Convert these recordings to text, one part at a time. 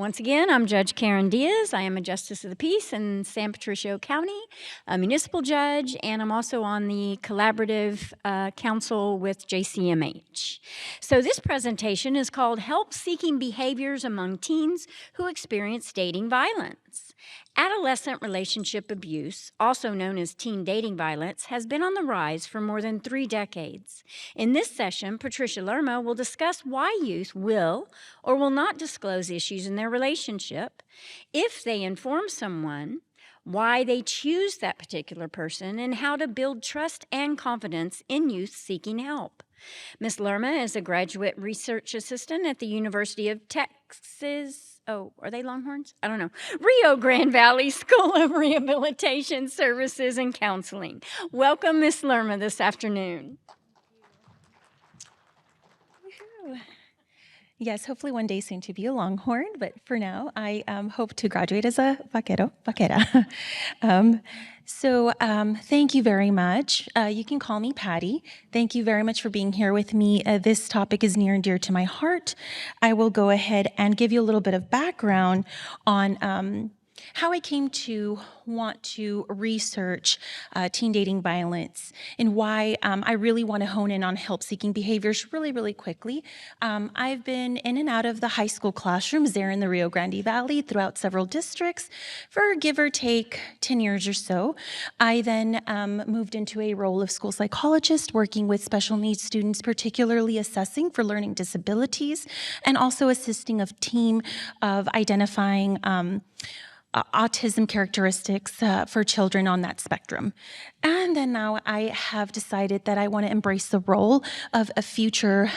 Once again, I'm Judge Karen Diaz. I am a Justice of the Peace in San Patricio County, a municipal judge, and I'm also on the collaborative council with JSMH. So this presentation is called Help-Seeking Behaviors Among Teens Who Experience Dating Violence. Adolescent relationship abuse, also known as teen dating violence, has been on the rise for more than 3 decades. In this session, Patricia Lerma will discuss why youth will or will not disclose issues in their relationship, if they inform someone, why they choose that particular person, and how to build trust and confidence in youth seeking help. Ms. Lerma is a graduate research assistant at the University of Texas. Oh, are they Longhorns? I don't know. Rio Grande Valley School of Rehabilitation Services and Counseling. Welcome, Ms. Lerma, this afternoon. Woohoo. Yes, hopefully one day soon to be a Longhorn, but for now, I hope to graduate as a vaquera. Thank you very much. You can call me Patty. Thank you very much for being here with me. This topic is near and dear to my heart. I will go ahead and give you a little bit of background on how I came to want to research teen dating violence and why I really want to hone in on help-seeking behaviors really quickly. I've been in and out of the high school classrooms there in the Rio Grande Valley throughout several districts for give or take 10 years or so. I then moved into a role of school psychologist working with special needs students, particularly assessing for learning disabilities and also assisting a team of identifying autism characteristics for children on that spectrum. And then now I have decided that I want to embrace the role of a future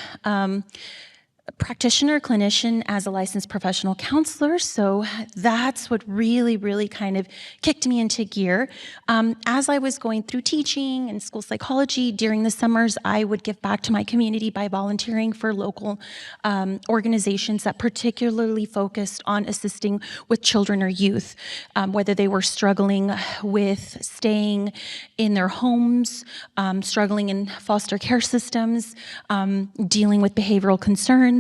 practitioner, clinician as a licensed professional counselor. So that's what really kind of kicked me into gear. As I was going through teaching and school psychology during the summers, I would give back to my community by volunteering for local organizations that particularly focused on assisting with children or youth, whether they were struggling with staying in their homes, struggling in foster care systems, dealing with behavioral concerns.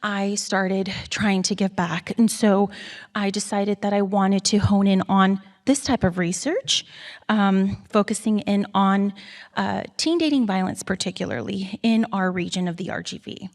I started trying to give back. And so I decided that I wanted to hone in on this type of research, focusing in on teen dating violence, particularly in our region of the RGV.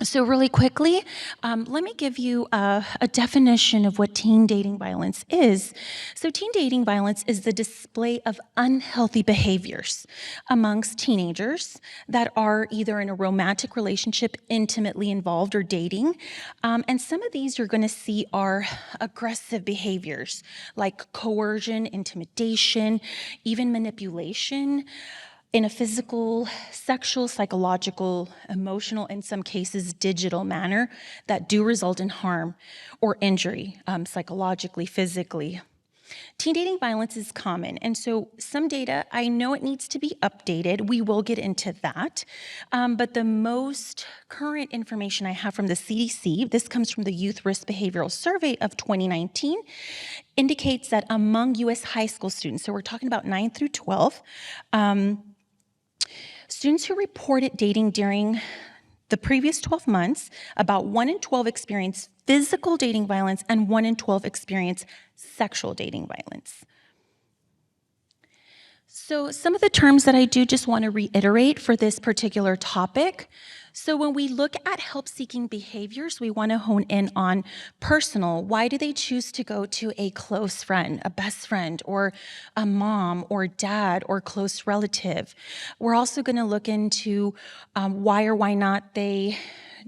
So really quickly, let me give you a definition of what teen dating violence is. So teen dating violence is the display of unhealthy behaviors amongst teenagers that are either in a romantic relationship, intimately involved, or dating. And some of these you're going to see are aggressive behaviors like coercion, intimidation, even manipulation, in a physical, sexual, psychological, emotional, in some cases digital manner that do result in harm or injury, psychologically, physically. Teen dating violence is common, and so some data, I know it needs to be updated. We will get into that, but the most current information I have from the CDC, this comes from the Youth Risk Behavioral Survey of 2019, indicates that among U.S. high school students, so we're talking about 9 through 12, students who reported dating during the previous 12 months, about 1 in 12 experienced physical dating violence and 1 in 12 experienced sexual dating violence. So some of the terms that I do just want to reiterate for this particular topic. So when we look at help-seeking behaviors, we want to hone in on personal. Why do they choose to go to a close friend, a best friend, or a mom, or dad, or close relative? We're also going to look into why or why not they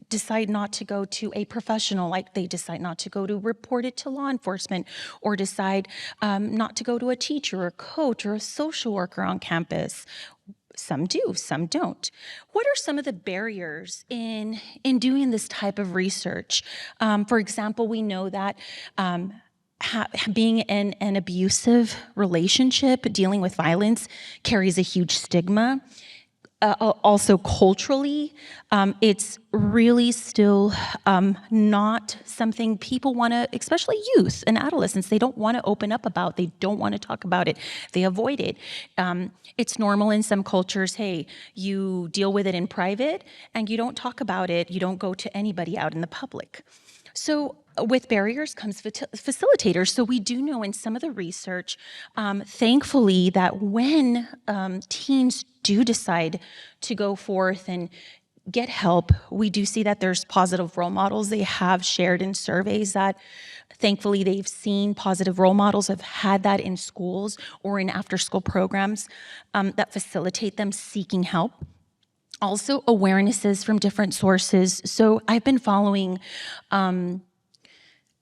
decide not to go to a professional, like they decide not to go to report it to law enforcement, or decide not to go to a teacher, or a coach, or a social worker on campus. Some do, some don't. What are some of the barriers in doing this type of research? For example, we know that being in an abusive relationship, dealing with violence, carries a huge stigma. Also culturally, it's really still not something people want to, especially youth and adolescents, they don't want to open up about, they don't want to talk about it, they avoid it. It's normal in some cultures, hey, you deal with it in private and you don't talk about it, you don't go to anybody out in the public. So with barriers comes facilitators. So we do know in some of the research, thankfully, that when teens do decide to go forth and get help, we do see that there's positive role models. They have shared in surveys that thankfully they've seen positive role models, have had that in schools or in after-school programs that facilitate them seeking help. Also, awarenesses from different sources. So I've been following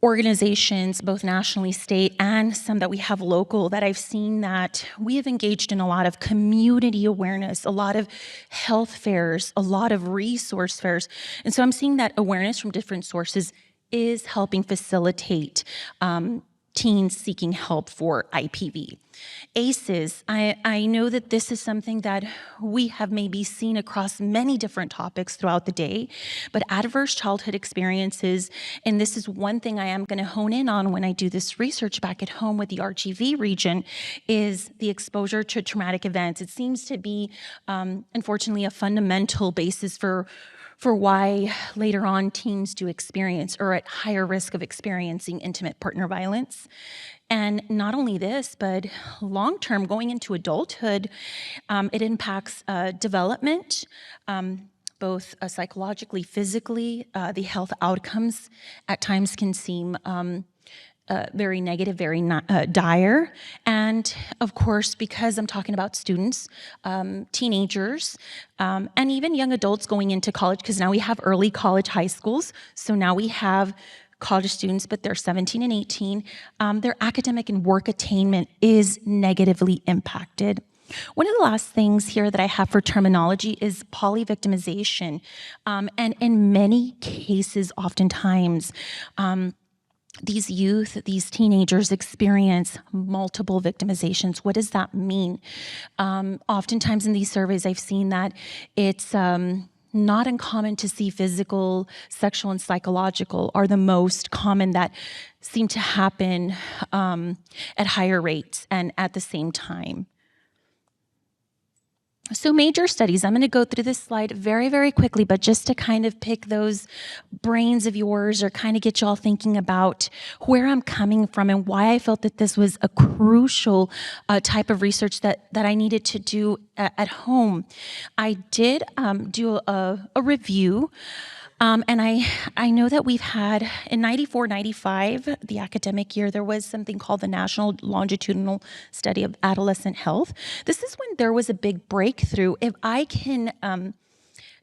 organizations, both nationally, state, and some that we have local, that I've seen that we have engaged in a lot of community awareness, a lot of health fairs, a lot of resource fairs. And so I'm seeing that awareness from different sources is helping facilitate teens seeking help for IPV. ACEs, I know that this is something that we have maybe seen across many different topics throughout the day, but adverse childhood experiences, and this is one thing I am going to hone in on when I do this research back at home with the RGV region, is the exposure to traumatic events. It seems to be, unfortunately, a fundamental basis for why later on teens do experience or at higher risk of experiencing intimate partner violence. And not only this, but long-term, going into adulthood, it impacts development, both psychologically, physically. The health outcomes at times can seem very negative, very dire. And of course, because I'm talking about students, teenagers, and even young adults going into college, because now we have early college high schools. So now we have college students, but they're 17 and 18. Their academic and work attainment is negatively impacted. One of the last things here that I have for terminology is polyvictimization. And in many cases, oftentimes, these youth, these teenagers experience multiple victimizations. What does that mean? Oftentimes in these surveys, I've seen that it's not uncommon to see physical, sexual, and psychological are the most common that seem to happen at higher rates and at the same time. So major studies, I'm going to go through this slide very, very quickly, but just to kind of pick those brains of yours or kind of get you all thinking about where I'm coming from and why I felt that this was a crucial type of research that I needed to do at home. I did do a review. And I know that we've had, in 94, 95, the academic year, there was something called the National Longitudinal Study of Adolescent Health. This is when there was a big breakthrough. If I can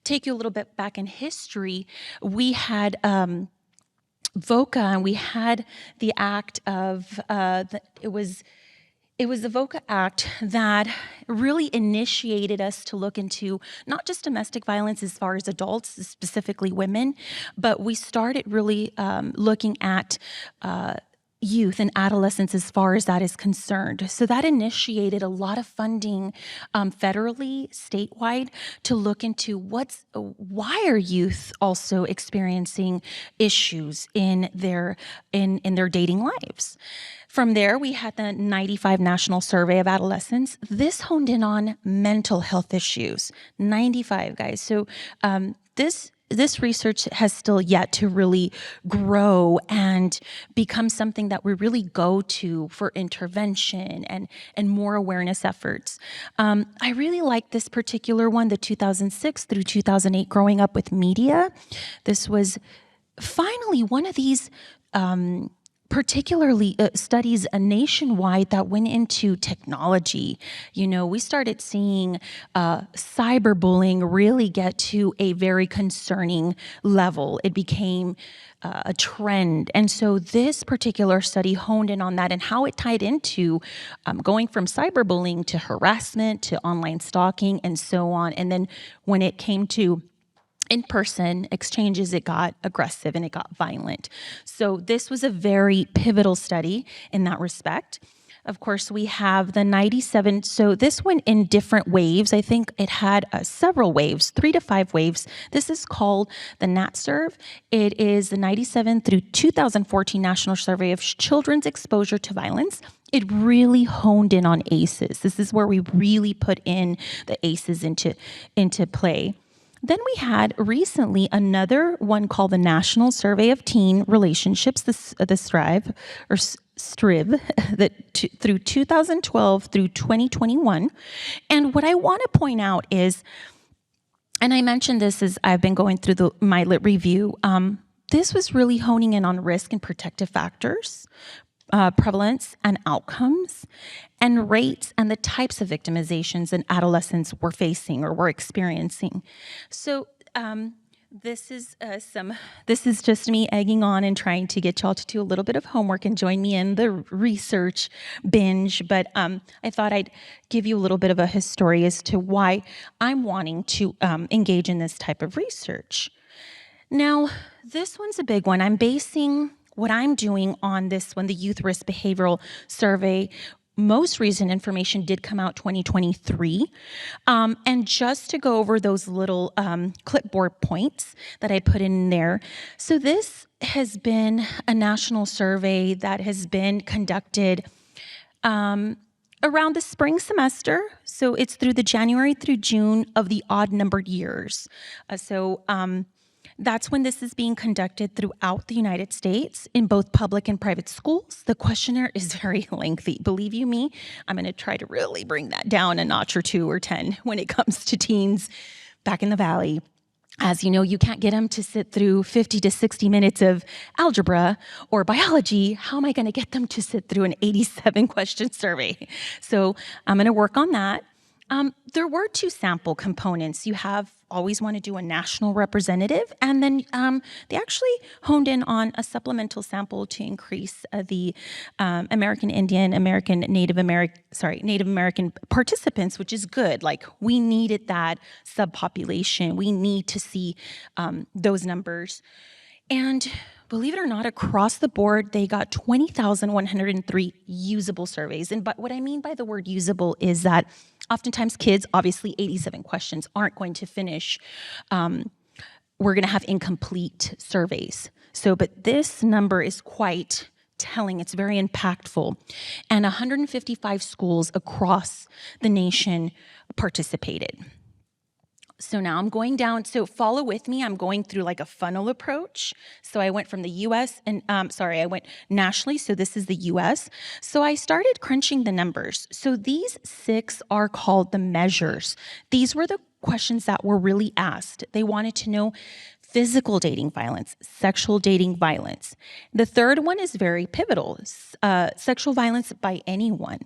take you a little bit back in history, we had VOCA, and we had the act of, it was the VOCA Act that really initiated us to look into not just domestic violence as far as adults, specifically women, but we started really looking at youth and adolescents as far as that is concerned. So that initiated a lot of funding federally, statewide, to look into why are youth also experiencing issues in their dating lives. From there, we had the 95 National Survey of Adolescents. This honed in on mental health issues. 95, guys. So this research has still yet to really grow and become something that we really go to for intervention and more awareness efforts. I really like this particular one, the 2006 through 2008 Growing Up with Media. This was finally one of these particularly studies nationwide that went into technology. You know, we started seeing cyberbullying really get to a very concerning level. It became a trend. And so this particular study honed in on that and how it tied into going from cyberbullying to harassment to online stalking and so on. And then when it came to in-person exchanges, it got aggressive and it got violent. So this was a very pivotal study in that respect. Of course, we have the 97. So this went in different waves. I think it had several waves, 3 to 5 waves. This is called the NatSurv. It is the 97 through 2014 National Survey of Children's Exposure to Violence. It really honed in on ACEs. This is where we really put in the ACEs into play. Then we had recently another one called the National Survey of Teen Relationships, the STRIVE, or STRIV, through 2012 through 2021. And what I want to point out is, and I mentioned this as I've been going through my lit review, this was really honing in on risk and protective factors, prevalence and outcomes, and rates and the types of victimizations that adolescents were facing or were experiencing. So this is just me egging on and trying to get y'all to do a little bit of homework and join me in the research binge. But I thought I'd give you a little bit of a history as to why I'm wanting to engage in this type of research. Now, this one's a big one. I'm basing what I'm doing on this one, the Youth Risk Behavioral Survey. Most recent information did come out 2023. And just to go over those little clipboard points that I put in there. So this has been a national survey that has been conducted around the spring semester. So it's through the January through June of the odd numbered years. That's when this is being conducted throughout the United States in both public and private schools. The questionnaire is very lengthy. Believe you me, I'm going to try to really bring that down a notch or 2 or 10 when it comes to teens back in the Valley. As you know, you can't get them to sit through 50 to 60 minutes of algebra or biology. How am I going to get them to sit through an 87-question survey? So I'm going to work on that. There were 2 sample components. You always want to do a national representative, and then they actually honed in on a supplemental sample to increase the American Indian, Native American participants, which is good. Like, we needed that subpopulation. We need to see those numbers. And believe it or not, across the board, they got 20,103 usable surveys. And what I mean by the word usable is that oftentimes kids, obviously 87 questions, aren't going to finish. We're going to have incomplete surveys. But this number is quite telling. It's very impactful. And 155 schools across the nation participated. So now I'm going down, so follow with me. I'm going through like a funnel approach. So I went from the US and, I went nationally. So this is the US. So I started crunching the numbers. So these 6 are called the measures. These were the questions that were really asked. They wanted to know physical dating violence, sexual dating violence. The third one is very pivotal, sexual violence by anyone.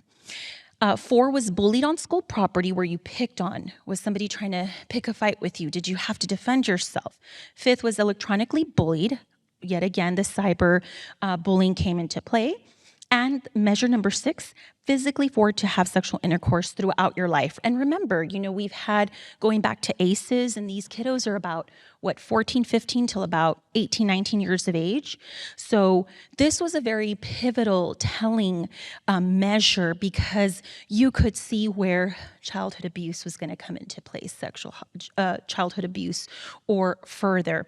4 was bullied on school property, where you picked on. Was somebody trying to pick a fight with you? Did you have to defend yourself? 5th was electronically bullied. Yet again, the cyber bullying came into play. And measure number 6, physically forced to have sexual intercourse throughout your life. And remember, we've had, going back to ACEs, and these kiddos are about, 14, 15 till about 18, 19 years of age. So this was a very pivotal, telling measure, because you could see where childhood abuse was going to come into play, sexual childhood abuse or further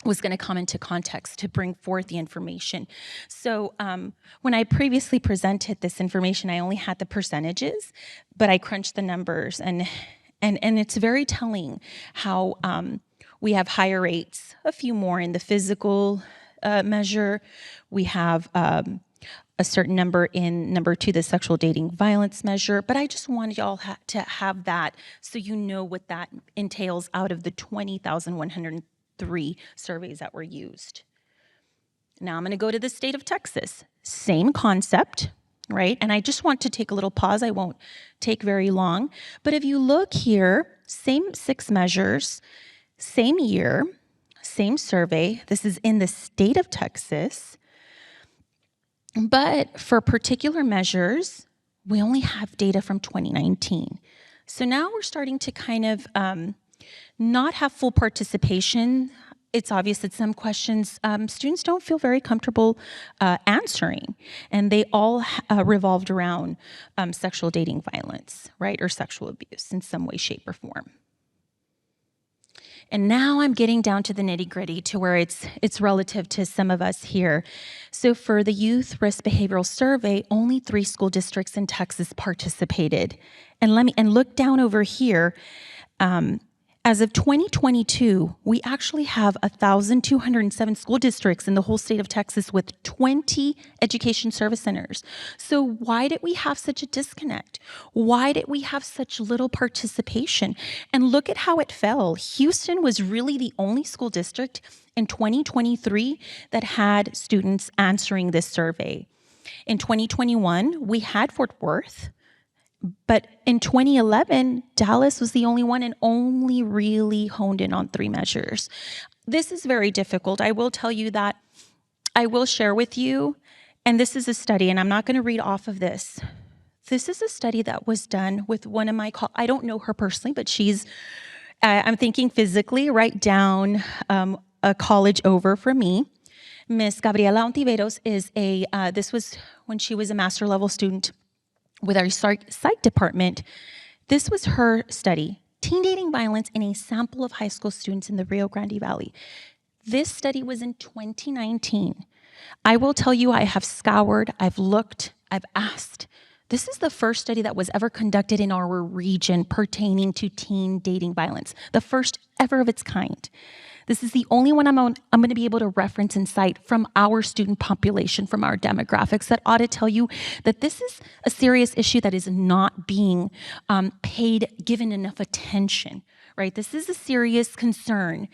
was going to come into context to bring forth the information. So when I previously presented this information, I only had the percentages, but I crunched the numbers, and it's very telling how we have higher rates, a few more in the physical measure. We have a certain number in number 2, the sexual dating violence measure, but I just wanted y'all to have that so you know what that entails out of the 20,103 surveys that were used. Now I'm going to go to the state of Texas. Same concept, right? And I just want to take a little pause. I won't take very long. But if you look here, same 6 measures, same year, same survey. This is in the state of Texas. But for particular measures, we only have data from 2019. So now we're starting to kind of not have full participation. It's obvious that some questions students don't feel very comfortable answering, and they all revolved around sexual dating violence, right, or sexual abuse in some way, shape, or form. And now I'm getting down to the nitty-gritty, to where it's relative to some of us here. So for the Youth Risk Behavioral Survey, only 3 school districts in Texas participated. And look down over here. As of 2022, we actually have 1,207 school districts in the whole state of Texas with 20 education service centers. So why did we have such a disconnect? Why did we have such little participation? And look at how it fell. Houston was really the only school district in 2023 that had students answering this survey. In 2021, we had Fort Worth. But in 2011, Dallas was the only one and only really honed in on 3 measures. This is very difficult. I will tell you that. I will share with you, and this is a study, and I'm not going to read off of this. This is a study that was done with one of my, I don't know her personally, but she's, I'm thinking physically, right down a college over from me. Miss Gabriela Ontiveros is this was when she was a master level student with our psych department. This was her study, teen dating violence in a sample of high school students in the Rio Grande Valley. This study was in 2019. I will tell you, I have scoured, I've looked, I've asked. This is the first study that was ever conducted in our region pertaining to teen dating violence, the first ever of its kind. This is the only one I'm going to be able to reference and cite from our student population, from our demographics, that ought to tell you that this is a serious issue that is not being given enough attention, right? This is a serious concern.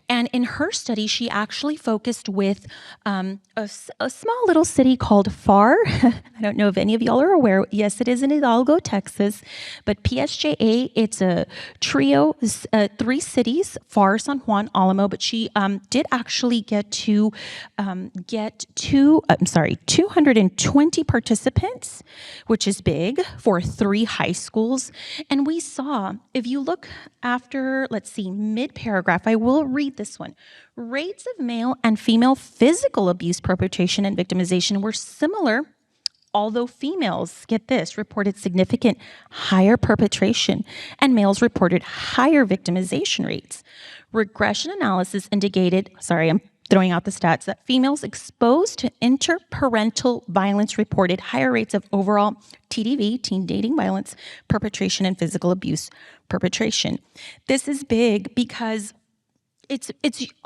And in her study, she actually focused with a small little city called FAR. I don't know if any of y'all are aware. Yes, it is in Hidalgo, Texas. But PSJA, it's a trio, 3 cities, FAR, San Juan, Alamo. But she did actually get 220 participants, which is big for 3 high schools. And we saw, if you look after, let's see, mid-paragraph, I will read this one. Rates of male and female physical abuse perpetration and victimization were similar, although females, get this, reported significant higher perpetration and males reported higher victimization rates. Regression analysis indicated, I'm throwing out the stats, that females exposed to interparental violence reported higher rates of overall TDV, teen dating violence, perpetration, and physical abuse perpetration. This is big because it's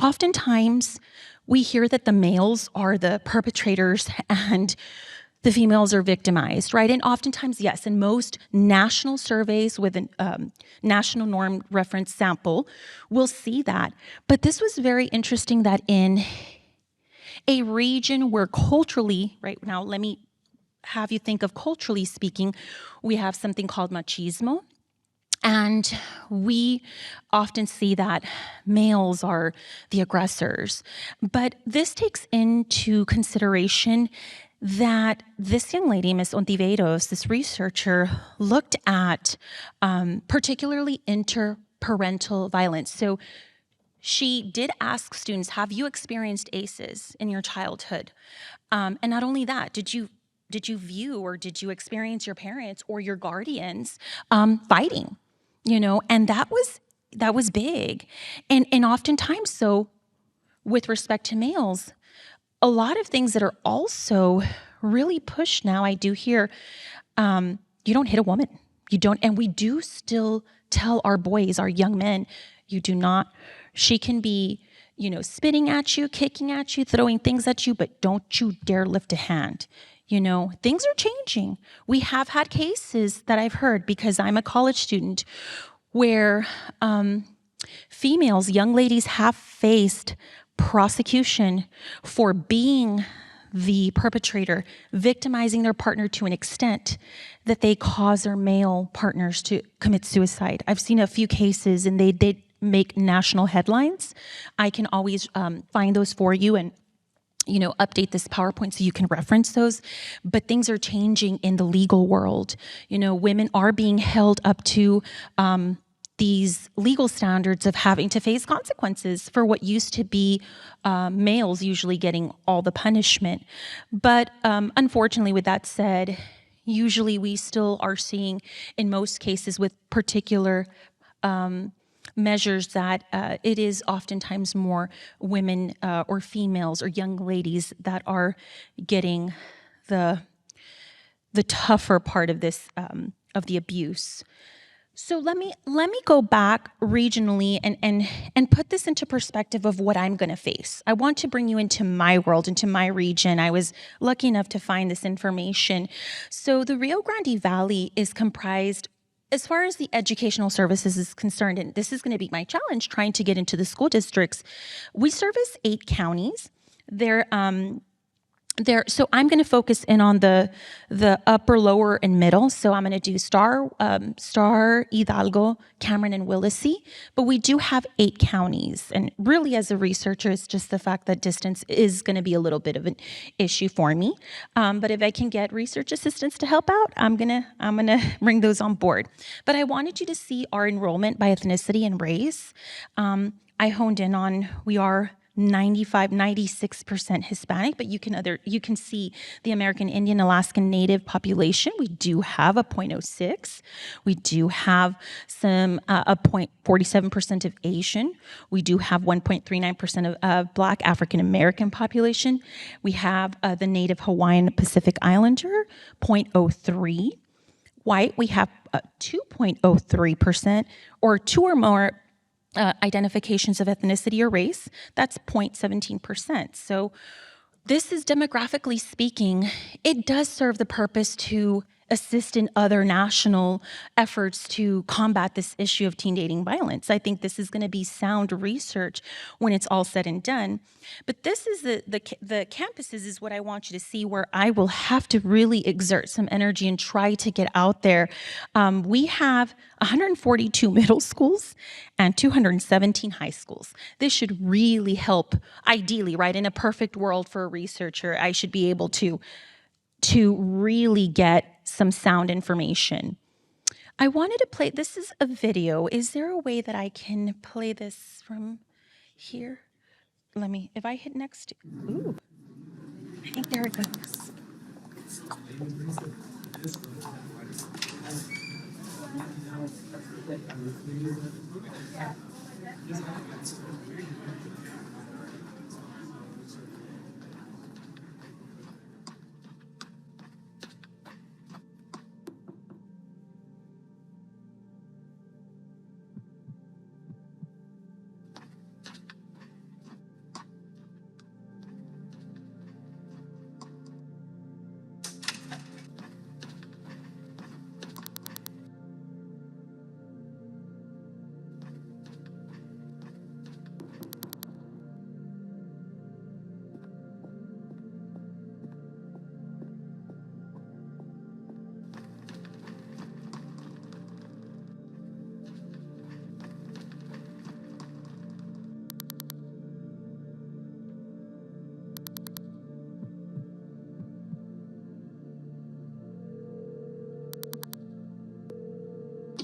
oftentimes we hear that the males are the perpetrators and the females are victimized, right? And oftentimes, yes, in most national surveys with a national norm reference sample, we'll see that. But this was very interesting that in a region where culturally, right now, let me have you think of culturally speaking, we have something called machismo. And we often see that males are the aggressors. But this takes into consideration that this young lady, Ms. Ontiveros, this researcher, looked at particularly interparental violence. So she did ask students, have you experienced ACEs in your childhood? And not only that, did you view or did you experience your parents or your guardians fighting? And that was big. And oftentimes, so with respect to males, a lot of things that are also really pushed now, I do hear, you don't hit a woman. You don't, and we do still tell our boys, our young men, you do not, she can be, spitting at you, kicking at you, throwing things at you, but don't you dare lift a hand. Things are changing. We have had cases that I've heard, because I'm a college student, where females, young ladies, have faced prosecution for being the perpetrator, victimizing their partner to an extent that they cause their male partners to commit suicide. I've seen a few cases, and they did make national headlines. I can always find those for you and update this PowerPoint so you can reference those. But things are changing in the legal world. Women are being held up to these legal standards of having to face consequences for what used to be males usually getting all the punishment. But unfortunately, with that said, usually we still are seeing, in most cases with particular measures, that it is oftentimes more women or females or young ladies that are getting the tougher part of this, of the abuse. So let me go back regionally and put this into perspective of what I'm going to face. I want to bring you into my world, into my region. I was lucky enough to find this information. So the Rio Grande Valley is comprised, as far as the educational services is concerned, and this is going to be my challenge trying to get into the school districts. We service 8 counties. They're so I'm going to focus in on the upper, lower, and middle. So I'm going to do Star, Hidalgo, Cameron, and Willacy. But we do have 8 counties, and really, as a researcher, it's just the fact that distance is going to be a little bit of an issue for me. But if I can get research assistants to help out, I'm gonna bring those on board. But I wanted you to see our enrollment by ethnicity and race. I honed in on we are 96% Hispanic, but you can see the American Indian, Alaskan Native population. We do have a 0.06. We do have some a 0.47% of Asian. We do have 1.39% of Black African American population. We have the Native Hawaiian Pacific Islander, 0.03. White, we have 2.03%, or 2 or more identifications of ethnicity or race. That's 0.17%. So this is, demographically speaking, it does serve the purpose to assist in other national efforts to combat this issue of teen dating violence. I think this is going to be sound research when it's all said and done. But this is the campuses is what I want you to see, where I will have to really exert some energy and try to get out there. We have 142 middle schools and 217 high schools. This should really help, ideally, right? In a perfect world for a researcher, I should be able to really get some sound information. I wanted to play, this is a video. Is there a way that I can play this from here? Let me, if I hit next, ooh, I think there it goes.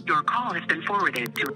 Your call has been forwarded to...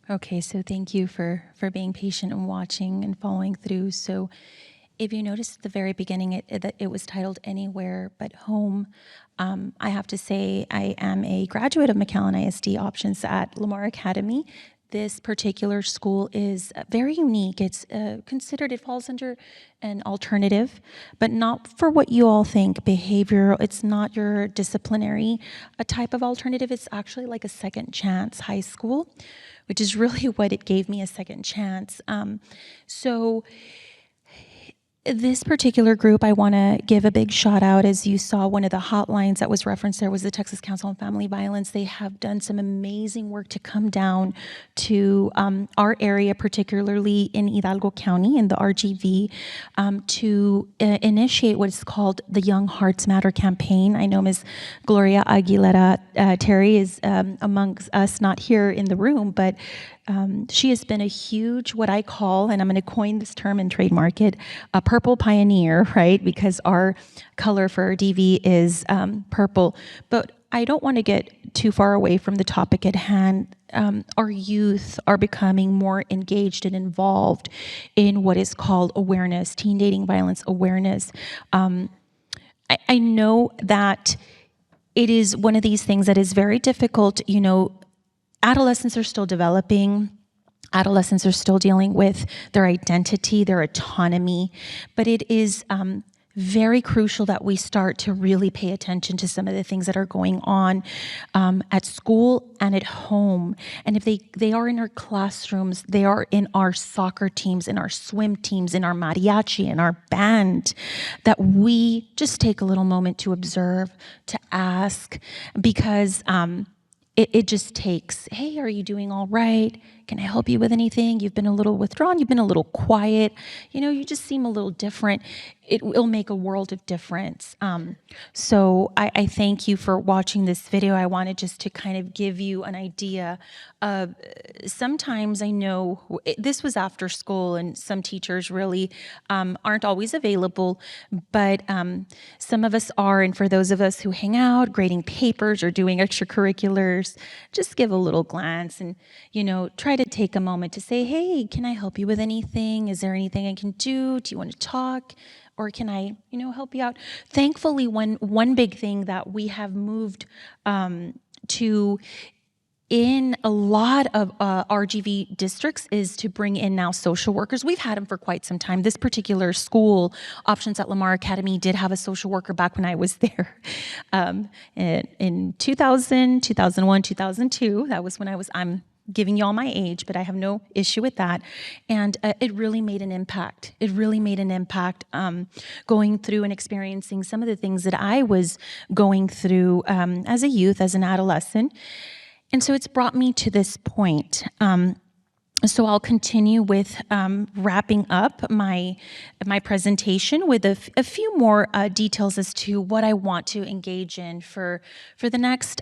Okay, so thank you for being patient and watching and following through. So if you noticed at the very beginning, it was titled Anywhere But Home. I have to say I am a graduate of McAllen ISD Options at Lerma Academy. This particular school is very unique. It's considered, it falls under an alternative, but not for what you all think, behavioral. It's not your disciplinary a type of alternative. It's actually like a second chance high school, which is really what it gave me, a second chance. So this particular group, I want to give a big shout out. As you saw, one of the hotlines that was referenced there was the Texas Council on Family Violence. They have done some amazing work to come down to our area, particularly in Hidalgo County in the RGV, to initiate what is called the Young Hearts Matter campaign. I know Ms. Gloria Aguilera Terry is amongst us, not here in the room, but she has been a huge, what I call, and I'm going to coin this term and trademark it, a purple pioneer, right? Because our color for our DV is purple. But I don't want to get too far away from the topic at hand. Our youth are becoming more engaged and involved in what is called awareness, teen dating violence awareness. I know that it is one of these things that is very difficult. You know, adolescents are still developing. Adolescents are still dealing with their identity, their autonomy, but it is very crucial that we start to really pay attention to some of the things that are going on at school and at home. And if they are in our classrooms, they are in our soccer teams, in our swim teams, in our mariachi, in our band, that we just take a little moment to observe, to ask, because it just takes, hey, are you doing all right? Can I help you with anything? You've been a little withdrawn. You've been a little quiet. You know, you just seem a little different. It will make a world of difference. So I thank you for watching this video. I wanted just to kind of give you an idea of, sometimes I know this was after school and some teachers really aren't always available, but some of us are. And for those of us who hang out, grading papers or doing extracurriculars, just give a little glance and, you know, try to take a moment to say, hey, can I help you with anything? Is there anything I can do? Do you want to talk? Or can I, you know, help you out? Thankfully, one big thing that we have moved to in a lot of RGV districts is to bring in now social workers. We've had them for quite some time. This particular school, Options at Lerma Academy, did have a social worker back when I was there. In 2000, 2001, 2002, that was when I'm giving you all my age, but I have no issue with that. And it really made an impact. It really made an impact going through and experiencing some of the things that I was going through as a youth, as an adolescent. And so it's brought me to this point. So I'll continue with wrapping up my presentation with a few more details as to what I want to engage in for the next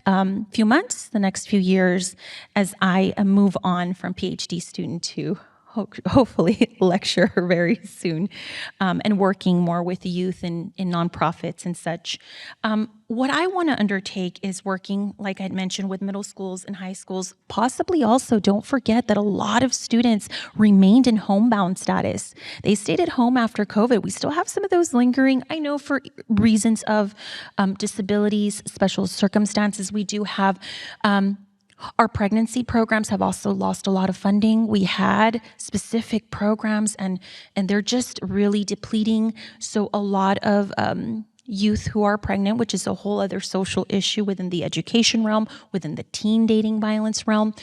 few months, the next few years, as I move on from PhD student to hopefully lecture very soon, and working more with youth in nonprofits and such. What I want to undertake is working, like I'd mentioned, with middle schools and high schools. Possibly also, don't forget that a lot of students remained in homebound status. They stayed at home after COVID. We still have some of those lingering. I know for reasons of disabilities, special circumstances, we do have our pregnancy programs have also lost a lot of funding. We had specific programs and they're just really depleting. So a lot of youth who are pregnant, which is a whole other social issue within the education realm, within the teen dating violence realm,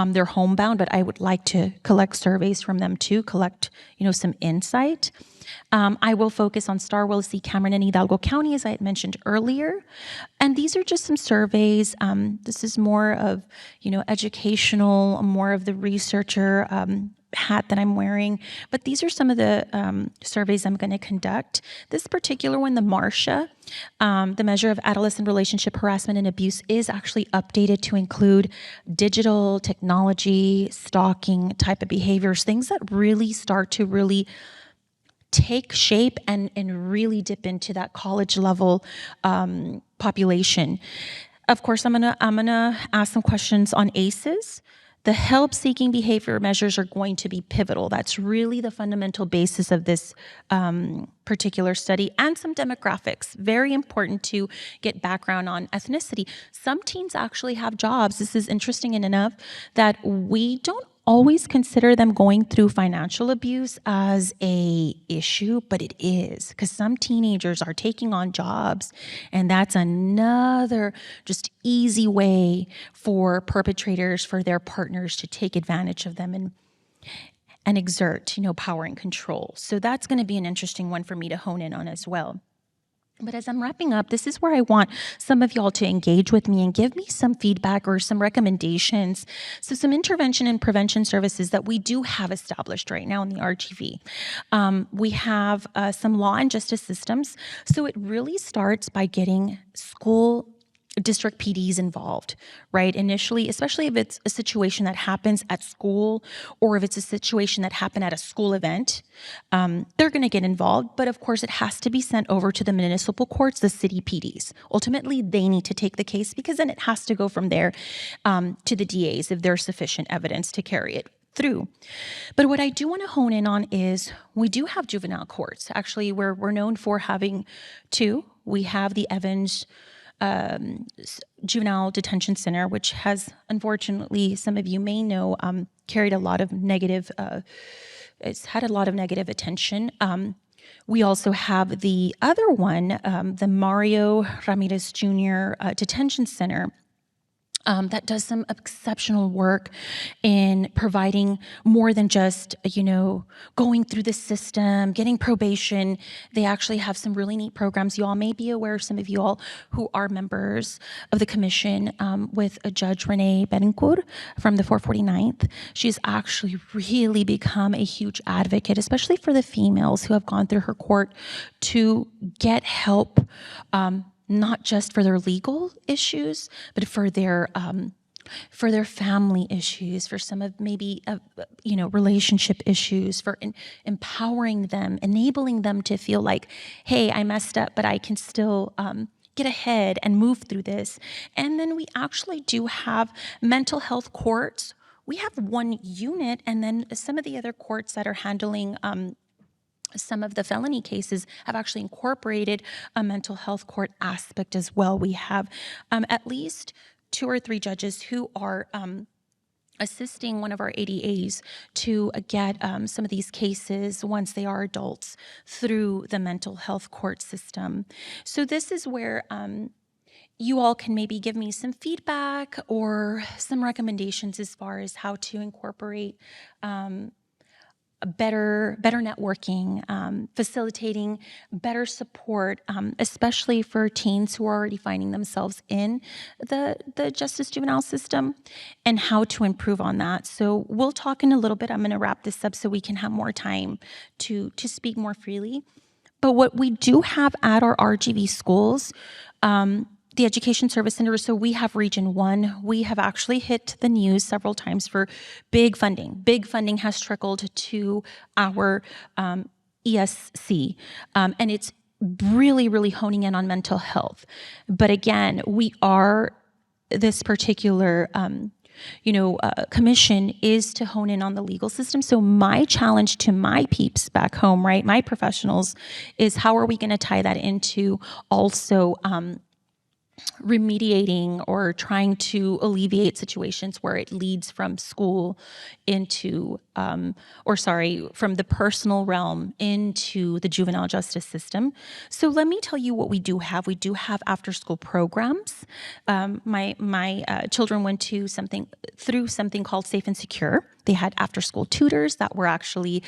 they're homebound, but I would like to collect surveys from them too, collect, you know, some insight. I will focus on Star, Willisey, Cameron, and Hidalgo County, as I had mentioned earlier. And these are just some surveys. This is more of, you know, educational, more of the researcher, hat that I'm wearing, but these are some of the surveys I'm going to conduct. This particular one, the MARSHA, the measure of adolescent relationship harassment and abuse, is actually updated to include digital technology, stalking type of behaviors, things that really start to really take shape and really dip into that college level population. Of course, I'm gonna ask some questions on ACEs. The help-seeking behavior measures are going to be pivotal. That's really the fundamental basis of this particular study, and some demographics. Very important to get background on ethnicity. Some teens actually have jobs. This is interesting enough that we don't always consider them going through financial abuse as a issue, but it is, because some teenagers are taking on jobs, and that's another just easy way for perpetrators, for their partners to take advantage of them and exert, power and control. So that's going to be an interesting one for me to hone in on as well. But as I'm wrapping up, this is where I want some of y'all to engage with me and give me some feedback or some recommendations. So some intervention and prevention services that we do have established right now in the RGV. We have some law and justice systems. So it really starts by getting school district PDs involved, right? Initially, especially if it's a situation that happens at school, or if it's a situation that happened at a school event, they're going to get involved. But of course, it has to be sent over to the municipal courts, the city PDs. Ultimately, they need to take the case, because then it has to go from there to the DAs if there's sufficient evidence to carry it through. But what I do want to hone in on is we do have juvenile courts. Actually, we're known for having two. We have the Evans Juvenile Detention Center, which has, unfortunately, some of you may know, carried a lot of negative, it's had a lot of negative attention. We also have the other one, the Mario Ramirez Jr. Detention Center, that does some exceptional work in providing more than just, going through the system, getting probation. They actually have some really neat programs. You all may be aware, some of you all who are members of the commission, with a Judge Renee Betancourt from the 449th. She's actually really become a huge advocate, especially for the females who have gone through her court, to get help, not just for their legal issues, but for their family issues, for some of maybe relationship issues, for empowering them, enabling them to feel like, hey, I messed up, but I can still get ahead and move through this. And then we actually do have mental health courts. We have one unit, and then some of the other courts that are handling some of the felony cases have actually incorporated a mental health court aspect as well. We have at least 2 or 3 judges who are assisting one of our ADAs to get some of these cases, once they are adults, through the mental health court system. So this is where you all can maybe give me some feedback or some recommendations as far as how to incorporate better networking, facilitating better support, especially for teens who are already finding themselves in the justice juvenile system, and how to improve on that. So we'll talk in a little bit. I'm going to wrap this up so we can have more time to speak more freely. But what we do have at our RGV schools, the Education Service Center, so we have Region 1. We have actually hit the news several times for big funding. Big funding has trickled to our ESC, and it's really, really honing in on mental health. But again, we are, this particular commission is to hone in on the legal system. So my challenge to my peeps back home, right, my professionals, is how are we going to tie that into also remediating or trying to alleviate situations where it leads from school into, from the personal realm into the juvenile justice system. So let me tell you what we do have. We do have after-school programs. My children went to through something called Safe and Secure. They had after-school tutors that were actually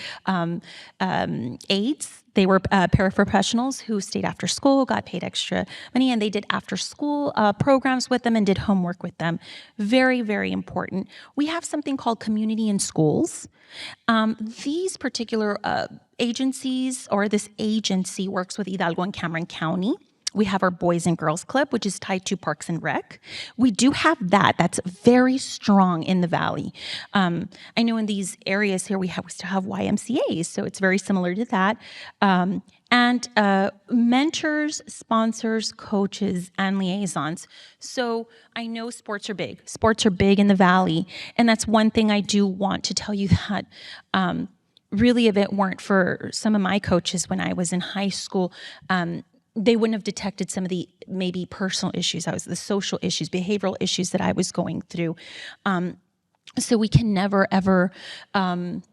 aides They were paraprofessionals who stayed after school, got paid extra money, and they did after school programs with them and did homework with them. Very, very important. We have something called community in schools. These particular agencies, or this agency, works with Hidalgo and Cameron County. We have our Boys and Girls Club, which is tied to Parks and Rec. We do have that. That's very strong in the Valley. I know in these areas here, we still have YMCAs, so it's very similar to that. And mentors, sponsors, coaches, and liaisons. So I know sports are big. Sports are big in the Valley, and that's one thing I do want to tell you that really, if it weren't for some of my coaches when I was in high school, they wouldn't have detected some of the maybe personal issues, the social issues, behavioral issues that I was going through. So we can never, ever, count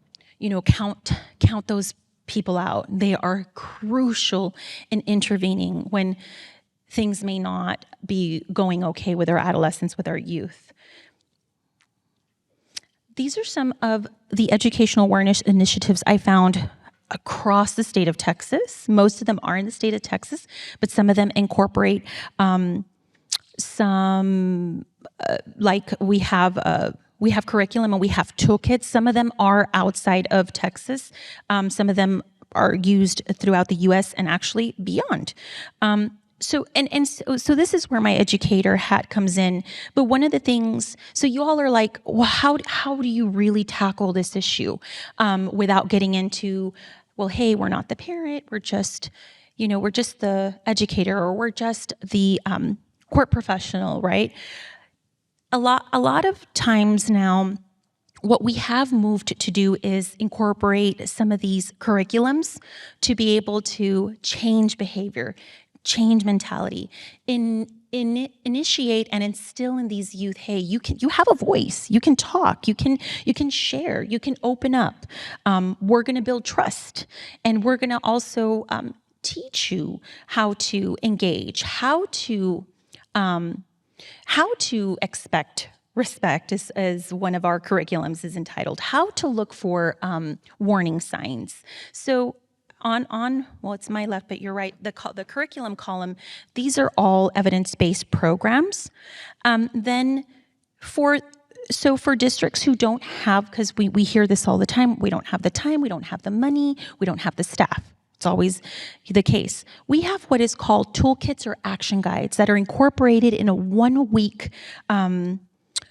those people out. They are crucial in intervening when things may not be going okay with our adolescents, with our youth. These are some of the educational awareness initiatives I found across the state of Texas. Most of them are in the state of Texas, but some of them incorporate some, like we have curriculum and we have toolkits. Some of them are outside of Texas. Some of them are used throughout the U.S. and actually beyond. So this is where my educator hat comes in. But one of the things, so you all are like, well, how do you really tackle this issue without getting into, well, hey, we're not the parent, we're just the educator, or we're just the court professional, right? A lot of times now, what we have moved to do is incorporate some of these curriculums to be able to change behavior, change mentality, initiate and instill in these youth, hey, you have a voice, you can talk, you can share, you can open up. We're going to build trust, and we're going to also teach you how to engage, how to expect respect, as one of our curriculums is entitled, how to look for warning signs. So well, it's my left, but you're right, the curriculum column, these are all evidence-based programs. Then for districts who don't have, because we hear this all the time, we don't have the time, we don't have the money, we don't have the staff. It's always the case. We have what is called toolkits or action guides that are incorporated in a 1 week,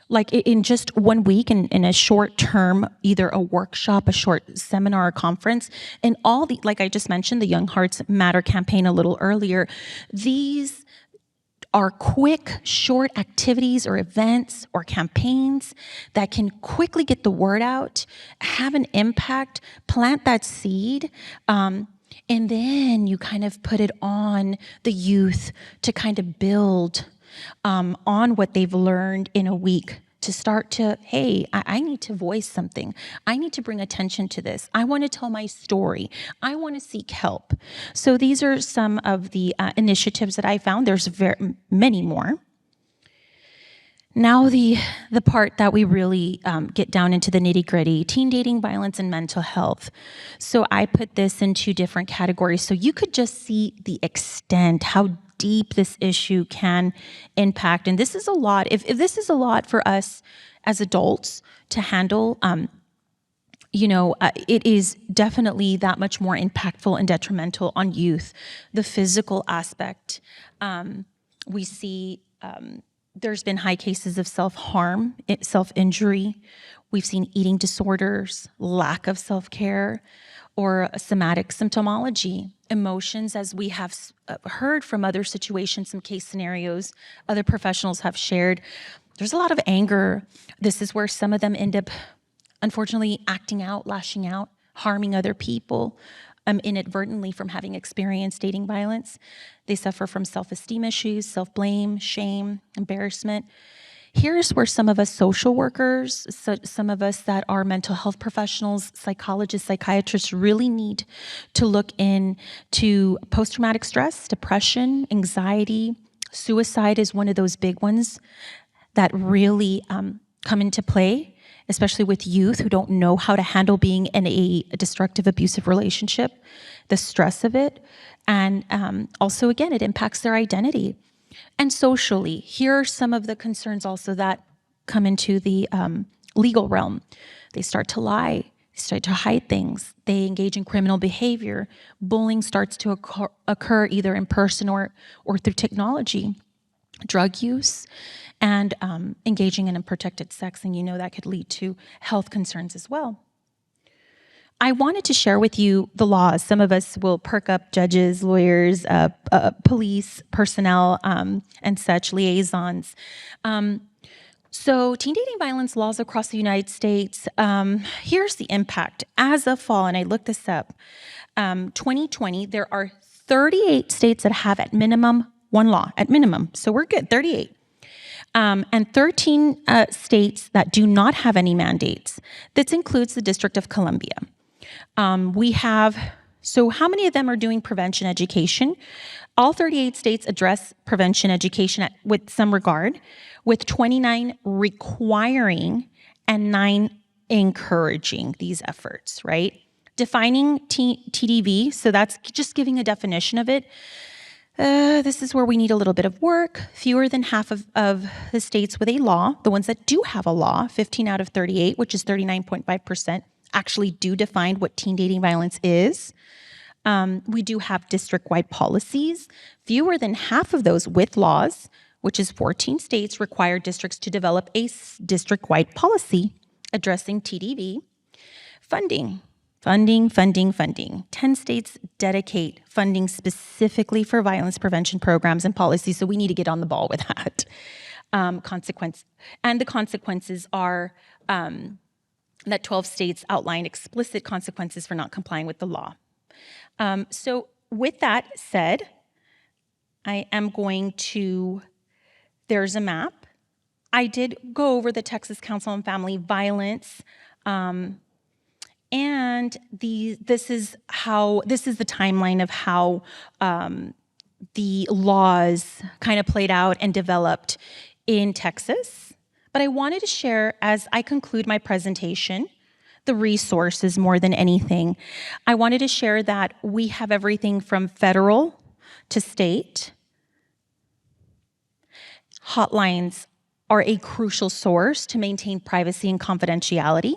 like in just 1 week, in a short term, either a workshop, a short seminar, or conference, and all the, like I just mentioned, the Young Hearts Matter campaign a little earlier. These are quick, short activities or events or campaigns that can quickly get the word out, have an impact, plant that seed, and then you kind of put it on the youth to kind of build on what they've learned in a week, to start to, hey, I need to voice something. I need to bring attention to this. I want to tell my story. I want to seek help. So these are some of the initiatives that I found. There's many more. Now the part that we really get down into the nitty-gritty, teen dating, violence, and mental health. So I put this in 2 different categories so you could just see the extent, how deep this issue can impact. And this is a lot. If this is a lot for us as adults to handle, it is definitely that much more impactful and detrimental on youth. The physical aspect, we see there's been high cases of self-harm, self-injury. We've seen eating disorders, lack of self-care, or somatic symptomology, emotions, as we have heard from other situations, some case scenarios, other professionals have shared. There's a lot of anger. This is where some of them end up, unfortunately, acting out, lashing out, harming other people inadvertently from having experienced dating violence. They suffer from self-esteem issues, self-blame, shame, embarrassment. Here's where some of us social workers, some of us that are mental health professionals, psychologists, psychiatrists really need to look into post-traumatic stress, depression, anxiety. Suicide is one of those big ones that really come into play. especially with youth who don't know how to handle being in a destructive, abusive relationship, the stress of it. And also, again, it impacts their identity. And socially, here are some of the concerns also that come into the legal realm. They start to lie, they start to hide things, they engage in criminal behavior. Bullying starts to occur either in person or through technology. Drug use, and engaging in unprotected sex, and you know that could lead to health concerns as well. I wanted to share with you the laws. Some of us will perk up judges, lawyers, police, personnel, and such, liaisons. So teen dating violence laws across the United States, here's the impact. As of fall, and I looked this up, 2020, there are 38 states that have at minimum one law, at minimum. So we're good, 38. And 13 states that do not have any mandates. This includes the District of Columbia. So how many of them are doing prevention education? All 38 states address prevention education with some regard, with 29 requiring and 9 encouraging these efforts, right? Defining TDV, so that's just giving a definition of it. This is where we need a little bit of work. Fewer than half of the states with a law, the ones that do have a law, 15 out of 38, which is 39.5%, actually do define what teen dating violence is. We do have district-wide policies. Fewer than half of those with laws, which is 14 states, require districts to develop a district-wide policy addressing TDV. Funding. 10 states dedicate funding specifically for violence prevention programs and policies, so we need to get on the ball with that. The consequences are that 12 states outline explicit consequences for not complying with the law. So with that said, I am going to, there's a map. I did go over the Texas Council on Family Violence, and this is the timeline of how the laws kind of played out and developed in Texas. But I wanted to share, as I conclude my presentation, the resources more than anything. I wanted to share that we have everything from federal to state. Hotlines are a crucial source to maintain privacy and confidentiality.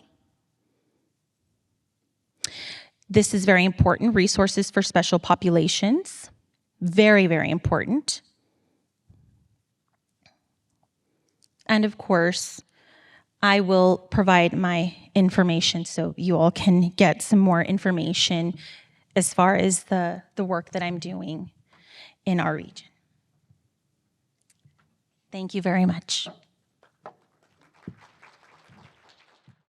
This is very important. Resources for special populations, very, very important. And of course, I will provide my information so you all can get some more information as far as the work that I'm doing in our region. Thank you very much.